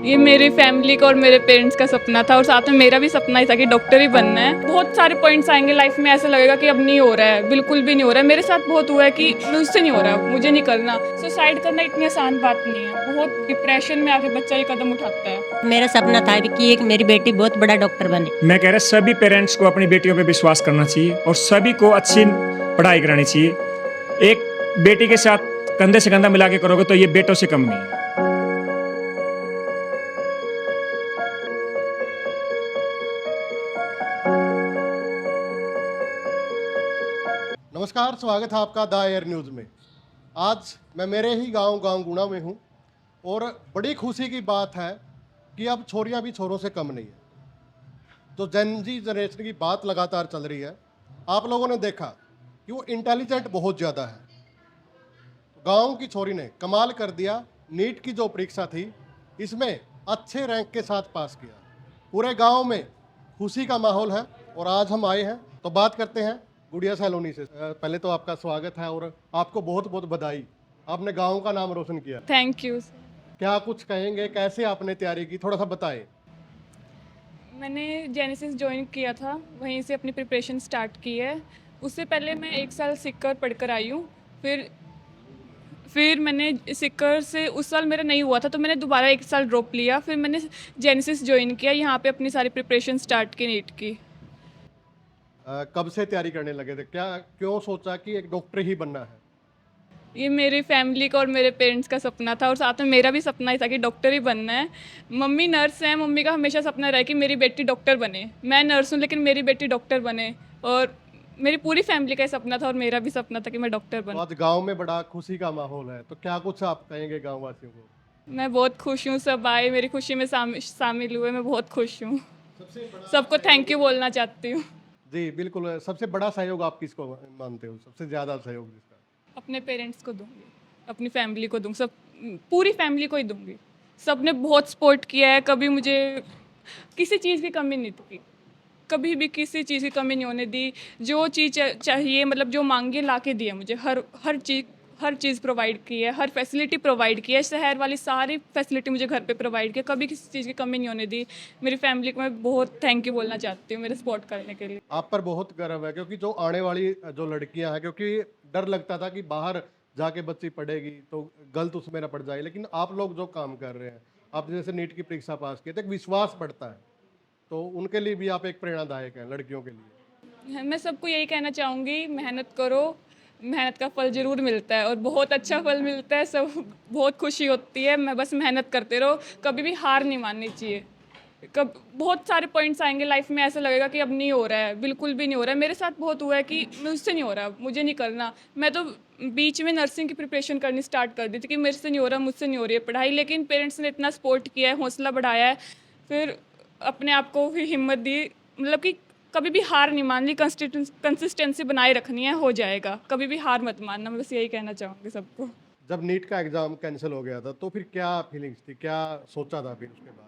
ये मेरी फैमिली का और मेरे पेरेंट्स का सपना था और साथ में मेरा भी सपना ही था कि डॉक्टर ही बनना है। बहुत सारे पॉइंट्स आएंगे लाइफ में, ऐसा लगेगा कि अब नहीं हो रहा है, बिल्कुल भी नहीं हो रहा है। मेरे साथ बहुत हुआ है कि मुझसे नहीं हो रहा है, मुझे नहीं करना। सुसाइड करना इतनी आसान बात नहीं है, बहुत डिप्रेशन में आके बच्चा ये कदम उठाता है। मेरा सपना था कि एक मेरी बेटी बहुत बड़ा डॉक्टर बने। मैं कह रहा सभी पेरेंट्स को अपनी बेटियों पे विश्वास करना चाहिए और सभी को अच्छी पढ़ाई करानी चाहिए। एक बेटी के साथ कंधे से कंधा मिला के करोगे तो ये बेटों से कम नहीं है। नमस्कार, स्वागत है आपका द एयर न्यूज़ में। आज मैं मेरे ही गांव गुणा में हूं और बड़ी खुशी की बात है कि अब छोरियां भी छोरों से कम नहीं है। जो जेनजी जनरेशन की बात लगातार चल रही है, आप लोगों ने देखा कि वो इंटेलिजेंट बहुत ज़्यादा है। गांव की छोरी ने कमाल कर दिया। नीट की जो परीक्षा थी, इसमें अच्छे रैंक के साथ पास किया। पूरे गांव में खुशी का माहौल है और आज हम आए हैं तो बात करते हैं गुड़िया सैलोनी से। पहले तो आपका स्वागत है और आपको बहुत बहुत बधाई, आपने गांव का नाम रोशन किया। Thank you. क्या कुछ कहेंगे, कैसे आपने तैयारी की, थोड़ा सा बताएं। मैंने जेनेसिस ज्वाइन किया था, वहीं से अपनी प्रिपरेशन स्टार्ट की है। उससे पहले मैं 1 साल सीखकर पढ़कर आई हूँ। फिर मैंने सीकर से उस साल मेरा नहीं हुआ था तो मैंने दोबारा 1 साल ड्रॉप लिया। फिर मैंने जेनेसिस ज्वाइन किया, यहाँ पे अपनी सारी प्रिपरेशन स्टार्ट की नीट की। कब से तैयारी करने लगे थे, क्या क्यों सोचा कि एक डॉक्टर ही बनना है? ये मेरी फैमिली का और मेरे पेरेंट्स का सपना था और साथ में मेरा भी सपना ही था कि डॉक्टर ही बनना है। मम्मी नर्स हैं, मम्मी का हमेशा सपना रहा कि मेरी बेटी डॉक्टर बने। मैं नर्स हूँ लेकिन मेरी बेटी डॉक्टर बने, और मेरी पूरी फैमिली का ही सपना था और मेरा भी सपना था कि मैं डॉक्टर तो बनूँ। आज गांव में बड़ा खुशी का माहौल है, तो क्या कुछ आप कहेंगे गांव वासियों को? मैं बहुत खुश हूँ, सब आए मेरी खुशी में शामिल हुए, मैं बहुत खुश हूँ। सबसे बड़ा सबको थैंक यू बोलना चाहती हूँ। जी बिल्कुल, सबसे बड़ा सहयोग आप किसको मानते हो, सबसे ज़्यादा सहयोग जिसका? अपने पेरेंट्स को दूंगी, अपनी फैमिली को दूंगी, सब पूरी फैमिली को ही दूंगी। सब ने बहुत सपोर्ट किया है, कभी मुझे किसी चीज़ की कमी नहीं थी, कभी भी किसी चीज़ की कमी नहीं होने दी। जो चीज़ चाहिए, मतलब जो मांगे ला के दिया मुझे। हर चीज़ प्रोवाइड की है, हर फैसिलिटी प्रोवाइड की है। शहर वाली सारी फैसिलिटी मुझे घर पे प्रोवाइड की है, कभी किसी चीज़ की कमी नहीं होने दी। मेरी फैमिली को मैं बहुत थैंक यू बोलना चाहती हूँ मेरे सपोर्ट करने के लिए। आप पर बहुत गर्व है, क्योंकि जो आने वाली जो लड़कियां हैं, क्योंकि डर लगता था कि बाहर जाके बच्ची पढ़ेगी तो गलत उसमें ना पड़ जाए, लेकिन आप लोग जो काम कर रहे हैं, आप जैसे नीट की परीक्षा पास की तो एक विश्वास बढ़ता है, तो उनके लिए भी आप एक प्रेरणादायक हैं लड़कियों के लिए। मैं सबको यही कहना चाहूँगी, मेहनत करो, मेहनत का फल ज़रूर मिलता है और बहुत अच्छा फल मिलता है। सब बहुत खुशी होती है। मैं बस मेहनत करते रहो, कभी भी हार नहीं माननी चाहिए। कब बहुत सारे पॉइंट्स आएंगे लाइफ में, ऐसा लगेगा कि अब नहीं हो रहा है, बिल्कुल भी नहीं हो रहा है। मेरे साथ बहुत हुआ है कि मुझसे नहीं हो रहा, मुझे नहीं करना। मैं तो बीच में नर्सिंग की प्रिपरेशन करनी स्टार्ट कर दी थी कि मेरे से नहीं हो रहा, मुझसे नहीं हो रही है पढ़ाई, लेकिन पेरेंट्स ने इतना सपोर्ट किया है, हौसला बढ़ाया है। फिर अपने आप को भी हिम्मत दी, मतलब कि कभी भी हार नहीं माननी, कंसिस्टेंसी बनाए रखनी है, हो जाएगा। कभी भी हार मत मानना, मैं बस यही कहना चाहूँगी सबको। जब नीट का एग्जाम कैंसिल हो गया था तो फिर क्या फीलिंग्स थी, क्या सोचा था फिर उसके बाद?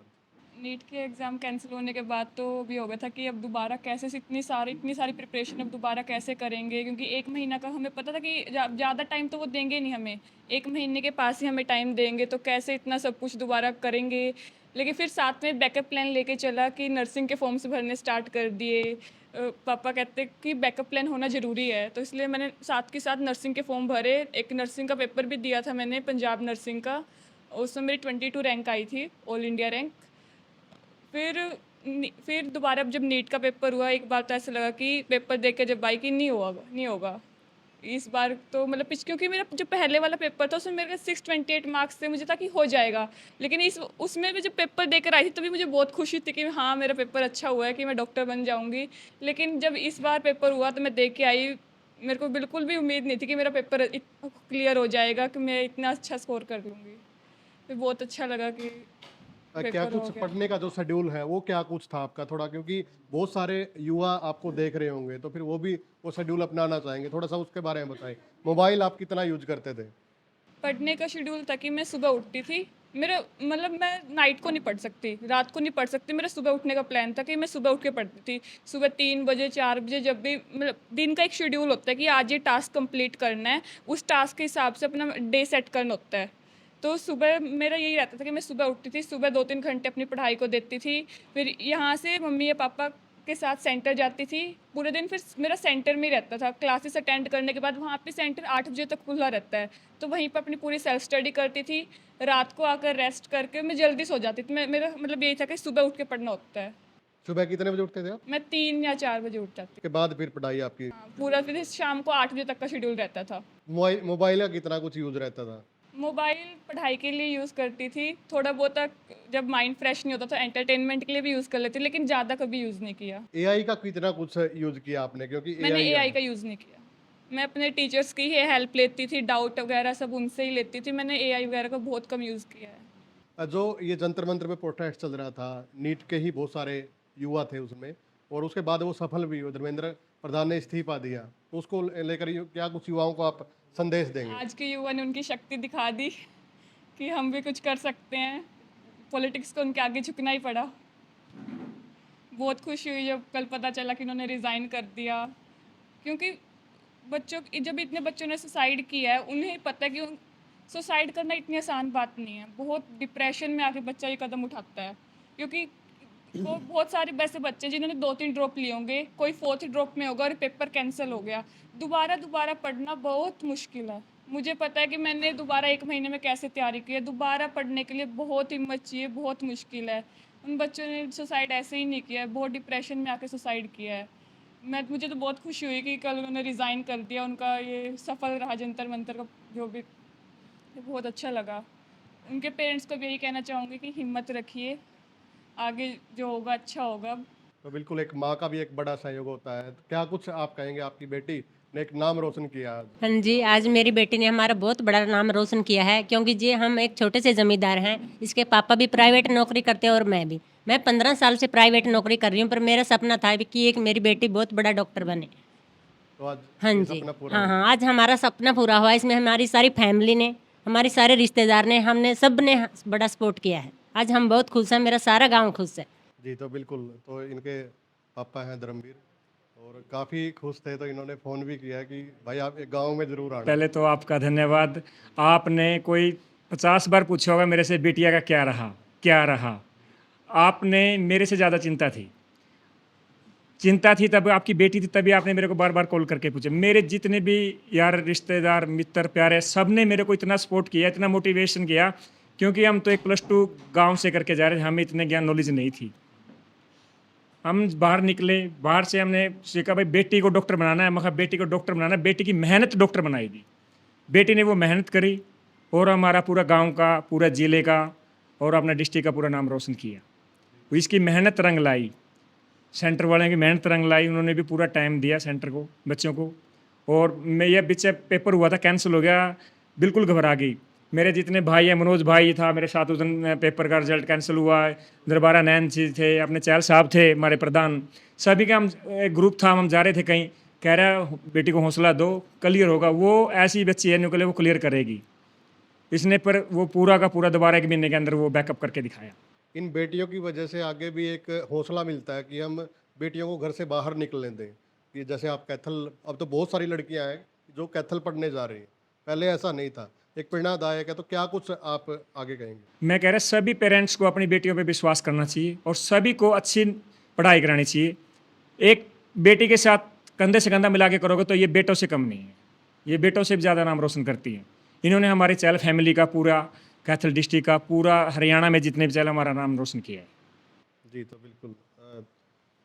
नीट के एग्ज़ाम कैंसिल होने के बाद तो भी हो गया था कि अब दोबारा कैसे से इतनी सारी प्रिपरेशन अब दोबारा कैसे करेंगे, क्योंकि 1 महीना का हमें पता था कि ज़्यादा टाइम तो वो देंगे नहीं हमें, 1 महीने के पास ही हमें टाइम देंगे, तो कैसे इतना सब कुछ दोबारा करेंगे। लेकिन फिर साथ में बैकअप प्लान लेके चला कि नर्सिंग के फॉर्म्स भरने स्टार्ट कर दिए। पापा कहते कि बैकअप प्लान होना ज़रूरी है, तो इसलिए मैंने साथ के साथ नर्सिंग के फॉर्म भरे। एक नर्सिंग का पेपर भी दिया था मैंने, पंजाब नर्सिंग का। उसमें मेरी 22 रैंक आई थी, ऑल इंडिया रैंक। फिर फिर दोबारा अब जब नीट का पेपर हुआ, एक बार तो ऐसा लगा कि पेपर देख के जब आई कि नहीं होगा इस बार तो, मतलब क्योंकि मेरा जो पहले वाला पेपर था उसमें मेरे 628 मार्क्स थे, मुझे था कि हो जाएगा। लेकिन उसमें भी जब पेपर देकर आई थी तभी मुझे बहुत खुशी थी कि हाँ मेरा पेपर अच्छा हुआ है, कि मैं डॉक्टर बन जाऊँगी। लेकिन जब इस बार पेपर हुआ तो मैं देख के आई, मेरे को बिल्कुल भी उम्मीद नहीं थी कि मेरा पेपर क्लियर हो जाएगा, कि मैं इतना अच्छा स्कोर कर लूँगी। फिर बहुत अच्छा लगा कि क्या पेपर हो कुछ गया। पढ़ने का जो शेड्यूल है वो क्या कुछ था आपका, थोड़ा, क्योंकि बहुत सारे युवा आपको देख रहे होंगे तो फिर वो भी वो शेड्यूल अपनाना चाहेंगे, थोड़ा सा उसके बारे में बताएं। मोबाइल आप कितना यूज करते थे? पढ़ने का शेड्यूल था कि मैं सुबह उठती थी। मेरा मतलब मैं नाइट को नहीं पढ़ सकती, रात को नहीं पढ़ सकती। मेरा सुबह उठने का प्लान था कि मैं सुबह उठ के पढ़ती थी। सुबह 3 बजे 4 बजे, जब भी, मतलब दिन का एक शेड्यूल होता है कि आज ये टास्क कंप्लीट करना है, उस टास्क के हिसाब से अपना डे सेट करना होता है तो सुबह मेरा यही रहता था कि मैं सुबह उठती थी, सुबह 2-3 घंटे अपनी पढ़ाई को देती थी, फिर यहाँ से मम्मी या पापा के साथ सेंटर जाती थी पूरे दिन। फिर मेरा सेंटर में ही रहता था, क्लासेस अटेंड करने के बाद वहाँ पे सेंटर 8 बजे तक खुला रहता है, तो वहीं पर अपनी पूरी सेल्फ स्टडी करती थी। रात को आकर रेस्ट करके मैं जल्दी सो जाती थी। मेरा मतलब यही था कि सुबह उठ के पढ़ना होता है। सुबह कितने बजे उठते थे आप? मैं 3 या 4 बजे उठ जाती के बाद फिर पढ़ाई आपकी? थी। हाँ, पूरा फिर शाम को 8 बजे तक का शेड्यूल रहता था। मोबाइल का कितना कुछ यूज रहता था? मोबाइल पढ़ाई के लिए यूज़ करती थी, थोड़ा बहुत जब माइंड फ्रेश नहीं होता तो एंटरटेनमेंट के लिए भी यूज़ कर लेती, लेकिन ज़्यादा कभी यूज़ नहीं किया। एआई का कितना कुछ यूज किया आपने? क्योंकि मैंने एआई एआई का यूज़ नहीं किया। मैं अपने टीचर्स की ही हेल्प लेती थी, डाउट वगैरह सब उनसे ही लेती थी। मैंने एआई वगैरह का बहुत कम यूज़ किया है। जो ये जंतर मंतर पे प्रोटेस्ट चल रहा था, नीट के ही बहुत सारे युवा थे उसमें, और उसके बाद वो सफल भी हुए, धर्मेंद्र प्रधान ने इस्तीफा दिया, तो उसको लेकर क्या कुछ युवाओं को आप संदेश देंगे? आज के युवा ने उनकी शक्ति दिखा दी कि हम भी कुछ कर सकते हैं। पॉलिटिक्स को उनके आगे झुकना ही पड़ा। बहुत खुशी हुई जब कल पता चला कि उन्होंने रिज़ाइन कर दिया, क्योंकि जब इतने बच्चों ने सुसाइड किया है, उन्हें पता है कि सुसाइड करना इतनी आसान बात नहीं है। बहुत डिप्रेशन में आके बच्चा ये कदम उठाता है, क्योंकि वो बहुत सारे वैसे बच्चे जिन्होंने 2-3 ड्रॉप लिए होंगे, कोई 4th ड्रॉप में होगा और पेपर कैंसिल हो गया। दोबारा पढ़ना बहुत मुश्किल है। मुझे पता है कि मैंने दोबारा 1 महीने में कैसे तैयारी की है। दोबारा पढ़ने के लिए बहुत हिम्मत चाहिए, बहुत मुश्किल है। उन बच्चों ने सुसाइड ऐसे ही नहीं किया है, बहुत डिप्रेशन में आके सुसाइड किया है। मुझे तो बहुत खुशी हुई कि कल उन्होंने रिज़ाइन कर दिया। उनका ये सफल रहा जंतर मंतर का जो भी, बहुत अच्छा लगा। उनके पेरेंट्स को भी यही कहना चाहूँगी कि हिम्मत रखिए, आगे जो होगा अच्छा होगा। तो बिल्कुल एक माँ का भी एक बड़ा सहयोग होता है। तो क्या कुछ आप कहेंगे, आपकी बेटी ने एक नाम रोशन किया आज? हाँ जी, आज मेरी बेटी ने हमारा बहुत बड़ा नाम रोशन किया है, क्योंकि जी हम एक छोटे से ज़मींदार हैं। इसके पापा भी प्राइवेट नौकरी करते हैं और मैं भी। मैं 15 साल से प्राइवेट नौकरी कर रही हूँ, पर मेरा सपना था कि एक मेरी बेटी बहुत बड़ा डॉक्टर बने। तो आज हाँ ये जी, सपना पूरा हाँ हुआ। हाँ, आज हमारा सपना पूरा हुआ। इसमें हमारी सारी फैमिली ने, हमारे सारे रिश्तेदार ने, हमने सब ने बड़ा सपोर्ट किया है। आज हम बहुत खुश हैं, मेरा सारा गाँव खुश है। जी, तो बिल्कुल, तो इनके पापा हैं धर्मवीर, और काफ़ी खुश थे, तो इन्होंने फ़ोन भी किया कि भाई आप एक गाँव में ज़रूर आना। पहले तो आपका धन्यवाद। आपने कोई 50 बार पूछा होगा मेरे से बिटिया का क्या रहा। आपने मेरे से ज़्यादा चिंता थी तब आपकी बेटी थी, तभी आपने मेरे को बार बार कॉल करके पूछे। मेरे जितने भी यार, रिश्तेदार, मित्र, प्यारे, सब ने मेरे को इतना सपोर्ट किया, इतना मोटिवेशन किया, क्योंकि हम तो एक +2 गांव से करके जा रहे थे, हमें इतने ज्ञान नॉलेज नहीं थी। हम बाहर निकले, बाहर से हमने सीखा भाई बेटी को डॉक्टर बनाना है। मैं कहा बेटी को डॉक्टर बनाना है, बेटी की मेहनत डॉक्टर बनाएगी। बेटी ने वो मेहनत करी और हमारा पूरा गाँव का, पूरा ज़िले का और अपना डिस्ट्रिक्ट का पूरा नाम रोशन किया। इसकी मेहनत रंग लाई, सेंटर वाले की मेहनत रंग लाई। उन्होंने भी पूरा टाइम दिया सेंटर को, बच्चों को। और मैं ये बीच पेपर हुआ था, कैंसिल हो गया, बिल्कुल घबरा गई। मेरे जितने भाई हैं, मनोज भाई था मेरे साथ, उस दिन पेपर का रिजल्ट कैंसिल हुआ। दरबारा नैन जी थे, अपने चहल साहब थे हमारे प्रधान, सभी का हम एक ग्रुप था। हम जा रहे थे कहीं, कह रहा बेटी को हौसला दो, क्लियर होगा। वो ऐसी बच्ची है निकले, वो क्लियर करेगी। इसने पर वो पूरा का पूरा दोबारा 1 महीने के अंदर वो बैकअप करके दिखाया। इन बेटियों की वजह से आगे भी एक हौसला मिलता है कि हम बेटियों को घर से बाहर निकलने दें। कि जैसे आप कैथल, अब तो बहुत सारी लड़कियां हैं जो कैथल पढ़ने जा रही हैं, पहले ऐसा नहीं था, एक प्रेरणादायक है। तो क्या कुछ आप आगे कहेंगे? मैं कह रहा सभी पेरेंट्स को अपनी बेटियों पे विश्वास करना चाहिए और सभी को अच्छी पढ़ाई करानी चाहिए। एक बेटी के साथ कंधे से कंधा मिला के करोगे तो ये बेटों से कम नहीं है, ये बेटों से भी ज़्यादा नाम रोशन करती है। इन्होंने हमारे चहल फैमिली का, पूरा कैथल डिस्ट्रिक्ट का, पूरा हरियाणा में जितने भी चहल, हमारा नाम रोशन किया है। जी, तो बिल्कुल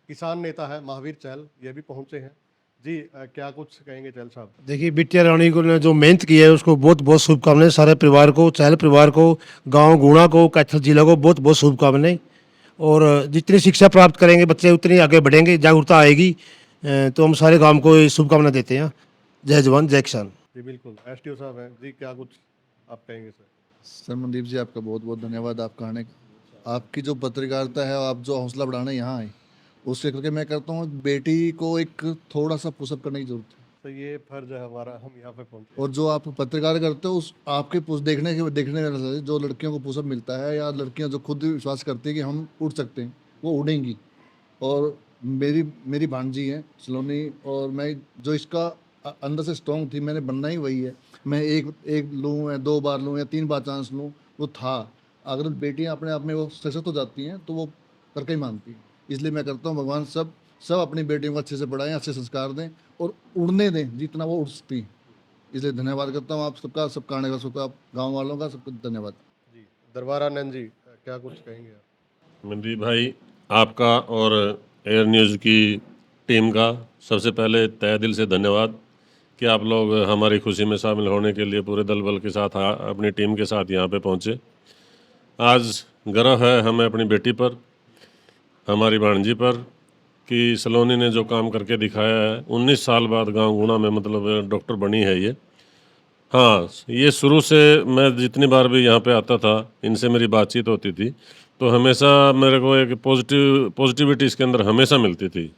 किसान नेता है महावीर चहल, ये भी पहुंचे हैं। जी, क्या कुछ कहेंगे चहल साहब? देखिए, बिटिया रानी को ने जो मेहनत की है उसको बहुत बहुत शुभकामनाएं। सारे परिवार को, चहल परिवार को, गांव गुणा को, कैथल जिला को बहुत बहुत शुभकामनाएं। और जितनी शिक्षा प्राप्त करेंगे बच्चे उतनी आगे बढ़ेंगे, जागरूकता आएगी। तो हम सारे गांव को ये शुभकामना देते हैं। जय जवान जय किसान। जी बिल्कुल, एसटीओ साहब हैं जी, क्या कुछ आप कहेंगे सर? सर मनदीप जी, आपका बहुत बहुत धन्यवाद। आपका आने, आपकी जो पत्रकारिता है, आप जो हौसला बढ़ाने यहाँ आए, उससे करके मैं करता हूँ बेटी को एक थोड़ा सा पुशअप करने की जरूरत है। तो ये फर्ज है हमारा, हम यहाँ पे पहुंचे। और जो आप पत्रकार करते हो, उस आपके देखने के जो लड़कियों को पुशअप मिलता है, या लड़कियां जो खुद विश्वास करती है कि हम उड़ सकते हैं, वो उड़ेंगी। और मेरी भांजी है सलोनी, और मैं जो इसका अंदर से स्ट्रॉन्ग थी, मैंने बनना ही वही है। मैं एक लूँ या 2 बार लूँ या 3 बार चांस लूँ, वो था। अगर बेटियां अपने आप में वो सशक्त हो जाती हैं तो वो करके ही मानती हैं। इसलिए मैं करता हूँ भगवान सब अपनी बेटियों को अच्छे से पढ़ाएं, अच्छे संस्कार दें और उड़ने दें जितना वो उड़ सकती हैं। इसलिए धन्यवाद करता हूँ आप सबका, सब करने का, सबका, गाँव वालों का, सबको धन्यवाद। जी, दरबार आनंद जी क्या कुछ कहेंगे आप? मनदीप भाई, आपका और एयर न्यूज़ की टीम का सबसे पहले तहे दिल से धन्यवाद कि आप लोग हमारी खुशी में शामिल होने के लिए पूरे दल बल के साथ अपनी टीम के साथ यहाँ पे पहुँचे। आज गर्व है हमें अपनी बेटी पर, हमारी भांजी पर, कि सलोनी ने जो काम करके दिखाया है। 19 साल बाद गांव गुणा में मतलब डॉक्टर बनी है ये। हाँ, ये शुरू से मैं जितनी बार भी यहाँ पे आता था, इनसे मेरी बातचीत होती थी, तो हमेशा मेरे को एक पॉजिटिविटी इसके अंदर हमेशा मिलती थी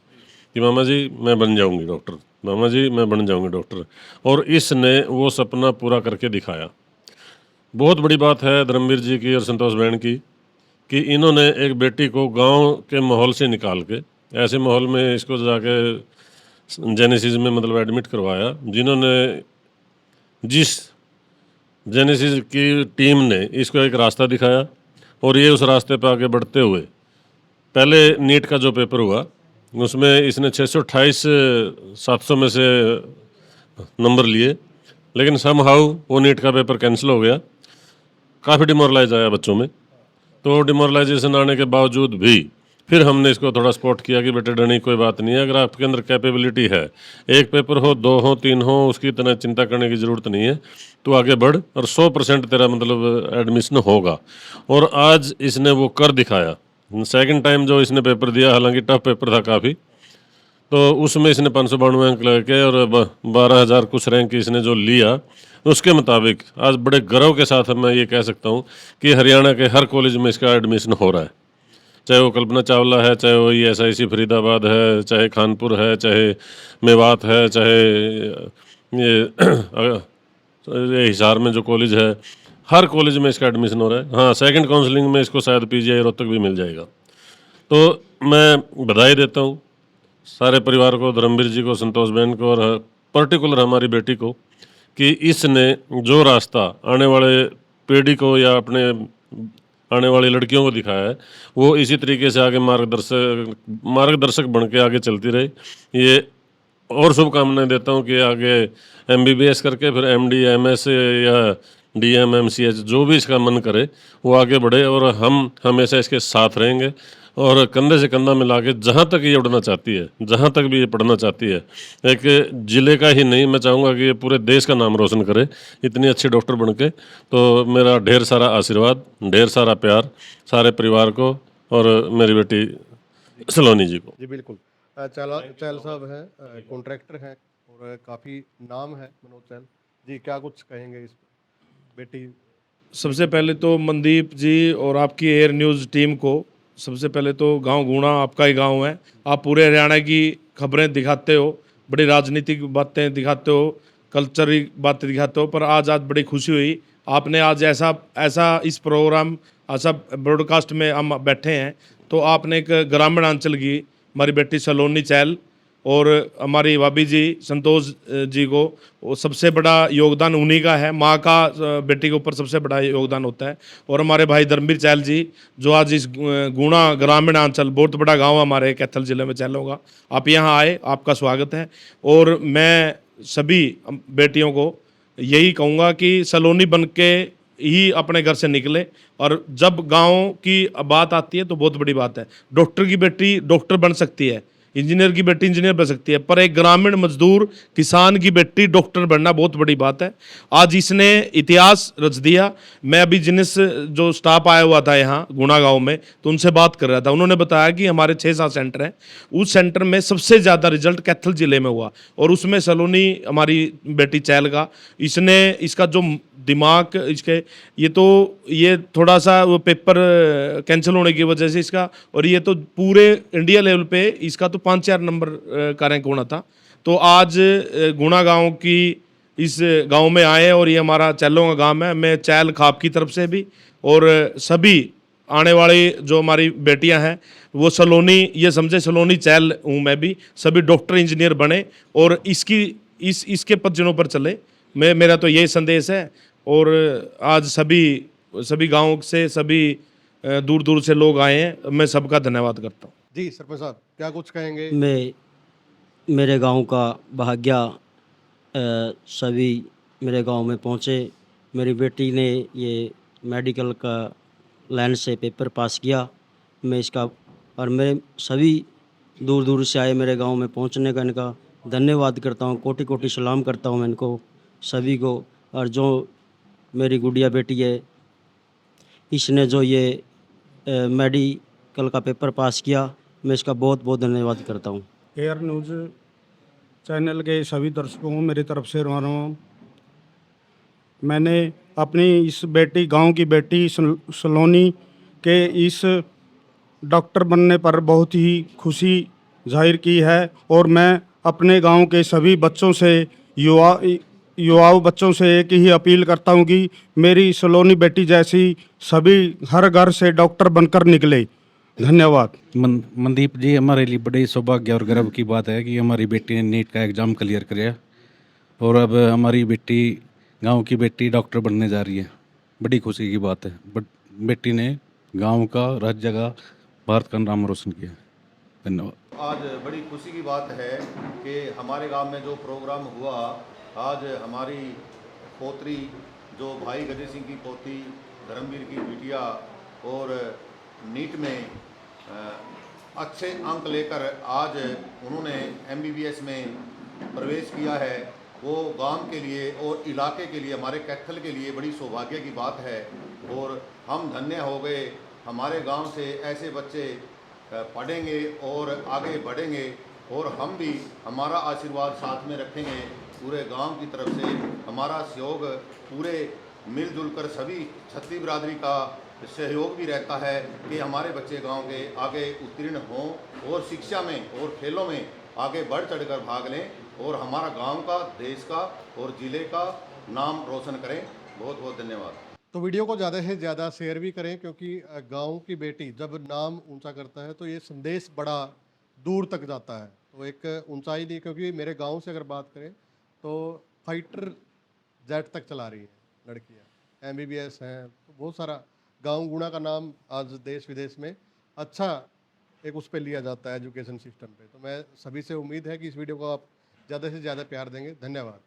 कि मामा जी मैं बन जाऊंगी डॉक्टर, मामा जी मैं बन जाऊंगी डॉक्टर। और इसने वो सपना पूरा करके दिखाया। बहुत बड़ी बात है धर्मवीर जी की और संतोष बहन की कि इन्होंने एक बेटी को गांव के माहौल से निकाल के ऐसे माहौल में इसको जाके जेनेसिस में मतलब एडमिट करवाया, जिन्होंने जिस जेनेसिस की टीम ने इसको एक रास्ता दिखाया और ये उस रास्ते पर आगे बढ़ते हुए पहले नीट का जो पेपर हुआ उसमें इसने 628 700 में से नंबर लिए, लेकिन समहाउ वो नीट का पेपर कैंसिल हो गया। काफ़ी डिमोरलाइज आया बच्चों में। तो डिमोरलाइजेशन आने के बावजूद भी फिर हमने इसको थोड़ा सपोर्ट किया कि बेटे डरने की कोई बात नहीं है, अगर आपके अंदर कैपेबिलिटी है, एक पेपर हो, 2 हो, 3 हो, उसकी इतना चिंता करने की ज़रूरत नहीं है, तो आगे बढ़ और 100% तेरा मतलब एडमिशन होगा। और आज इसने वो कर दिखाया। सेकंड टाइम जो इसने पेपर दिया, हालांकि टफ पेपर था काफ़ी, तो उसमें इसने 592 अंक लेके और 12,000 कुछ रैंक इसने जो लिया, उसके मुताबिक आज बड़े गर्व के साथ मैं ये कह सकता हूँ कि हरियाणा के हर कॉलेज में इसका एडमिशन हो रहा है। चाहे वो कल्पना चावला है, चाहे वो ESIC फरीदाबाद है, चाहे खानपुर है, चाहे मेवात है, चाहे ये हिसार में जो कॉलेज है, हर कॉलेज में इसका एडमिशन हो रहा है। हाँ, सेकंड काउंसलिंग में इसको शायद PGI रोहतक भी मिल जाएगा। तो मैं बधाई देता हूँ सारे परिवार को, धर्मवीर जी को, संतोष बहन को और पर्टिकुलर हमारी बेटी को कि इसने जो रास्ता आने वाले पीढ़ी को या अपने आने वाली लड़कियों को दिखाया है, वो इसी तरीके से आगे मार्गदर्शक बन के आगे चलती रहे। ये और शुभकामनाएं देता हूँ कि आगे MBBS करके फिर MD MS या DM MCH जो भी इसका मन करे वो आगे बढ़े और हम हमेशा इसके साथ रहेंगे और कंधे से कंधा मिला के जहाँ तक ये उड़ना चाहती है, जहाँ तक भी ये पढ़ना चाहती है, एक ज़िले का ही नहीं, मैं चाहूँगा कि ये पूरे देश का नाम रोशन करे इतनी अच्छी डॉक्टर बन के। तो मेरा ढेर सारा आशीर्वाद, ढेर सारा प्यार सारे परिवार को और मेरी बेटी सलोनी जी को। जी बिल्कुल। चैल साहब हैं, कॉन्ट्रैक्टर हैं और काफ़ी नाम है मनोज चैल जी, क्या कुछ कहेंगे इस बेटी? सबसे पहले तो मनदीप जी और आपकी एयर न्यूज़ टीम को, सबसे पहले तो गांव गुणा आपका ही गांव है, आप पूरे हरियाणा की खबरें दिखाते हो, बड़ी राजनीतिक बातें दिखाते हो, कल्चरल बातें दिखाते हो, पर आज बड़ी खुशी हुई आपने आज ऐसा इस प्रोग्राम, ऐसा ब्रॉडकास्ट में हम बैठे हैं, तो आपने एक ग्रामीण अंचल की हमारी बेटी सलोनी चैल और हमारी भाभी जी संतोष जी को, वो सबसे बड़ा योगदान उन्हीं का है। माँ का बेटी के ऊपर सबसे बड़ा योगदान होता है। और हमारे भाई धर्मवीर चैल जी जो आज इस गुणा ग्रामीण अंचल, बहुत बड़ा गांव हमारे कैथल जिले में चैल होगा, आप यहाँ आए, आपका स्वागत है। और मैं सभी बेटियों को यही कहूँगा कि सलोनी बन के ही अपने घर से निकले, और जब गाँव की बात आती है तो बहुत बड़ी बात है। डॉक्टर की बेटी डॉक्टर बन सकती है, इंजीनियर की बेटी इंजीनियर बन सकती है, पर एक ग्रामीण मजदूर किसान की बेटी डॉक्टर बनना बहुत बड़ी बात है। आज इसने इतिहास रच दिया। मैं अभी जिनिस जो स्टाफ आया हुआ था यहाँ गुणा गांव में, तो उनसे बात कर रहा था, उन्होंने बताया कि हमारे 6-7 सेंटर हैं, उस सेंटर में सबसे ज़्यादा रिजल्ट कैथल जिले में हुआ, और उसमें सलोनी हमारी बेटी चैल का, इसने इसका जो दिमाग इसके, ये थोड़ा सा वो पेपर कैंसिल होने की वजह से इसका, और ये तो पूरे इंडिया लेवल पे इसका तो 5-4 नंबर का रैंक होना था। तो आज गुणा गांव की इस गांव में आए और ये हमारा चैलों का गांव है। मैं चैल खाप की तरफ से भी और सभी आने वाली जो हमारी बेटियां हैं वो सलोनी, ये समझे सलोनी चैल हूँ मैं भी, सभी डॉक्टर इंजीनियर बने और इसकी इसके पदचिन्हों पर चले। मेरा तो यही संदेश है। और आज सभी गाँव से सभी दूर दूर से लोग आए हैं, मैं सबका धन्यवाद करता हूँ। जी सरपंच साहब क्या कुछ कहेंगे? मैं मेरे गांव का भाग्या सभी मेरे गांव में पहुंचे। मेरी बेटी ने ये मेडिकल का लाइन से पेपर पास किया। मैं इसका और मैं सभी दूर दूर से आए मेरे गांव में पहुंचने का इनका धन्यवाद करता हूं, कोटि कोटि सलाम करता हूं मैं इनको सभी को। और जो मेरी गुड़िया बेटी है, इसने जो ये मेडिकल का पेपर पास किया, मैं इसका बहुत बहुत धन्यवाद करता हूं। एयर न्यूज़ चैनल के सभी दर्शकों को मेरी तरफ से राम। मैंने अपनी इस बेटी, गांव की बेटी सलोनी के इस डॉक्टर बनने पर बहुत ही खुशी जाहिर की है। और मैं अपने गांव के सभी बच्चों से, युवाओं बच्चों से एक ही अपील करता हूं कि मेरी सलोनी बेटी जैसी सभी हर घर से डॉक्टर बनकर निकले। धन्यवाद। मनदीप जी, हमारे लिए बड़े सौभाग्य और गर्व की बात है कि हमारी बेटी ने नीट का एग्ज़ाम क्लियर किया और अब हमारी बेटी, गांव की बेटी, डॉक्टर बनने जा रही है। बड़ी खुशी की बात है। बेटी ने गांव का, राज्य का, भारत का नाम रोशन किया। धन्यवाद। आज बड़ी खुशी की बात है कि हमारे गांव में जो प्रोग्राम हुआ, आज हमारी पोत्री, जो भाई गजय सिंह की पोती, धर्मवीर की बिटिया, और नीट में अच्छे अंक लेकर आज उन्होंने MBBS में प्रवेश किया है, वो गांव के लिए और इलाके के लिए, हमारे कैथल के लिए बड़ी सौभाग्य की बात है। और हम धन्य हो गए, हमारे गांव से ऐसे बच्चे पढ़ेंगे और आगे बढ़ेंगे, और हम भी हमारा आशीर्वाद साथ में रखेंगे। पूरे गांव की तरफ से हमारा सहयोग, पूरे मिलजुल कर सभी छत्री बिरादरी का सहयोग भी रहता है कि हमारे बच्चे गांव के आगे उत्तीर्ण हों और शिक्षा में और खेलों में आगे बढ़ चढ़कर भाग लें और हमारा गांव का, देश का और ज़िले का नाम रोशन करें। बहुत बहुत धन्यवाद। तो वीडियो को ज़्यादा से ज़्यादा शेयर भी करें, क्योंकि गांव की बेटी जब नाम ऊंचा करता है तो ये संदेश बड़ा दूर तक जाता है। तो एक ऊंचाई नहीं, क्योंकि मेरे गांव से अगर बात करें तो फाइटर जेट तक चला रही है लड़कियां, MBBS हैं। तो बहुत सारा गांव गुणा का नाम आज देश विदेश में अच्छा एक उस पर लिया जाता है एजुकेशन सिस्टम पे। तो मैं सभी से उम्मीद है कि इस वीडियो को आप ज़्यादा से ज़्यादा प्यार देंगे। धन्यवाद।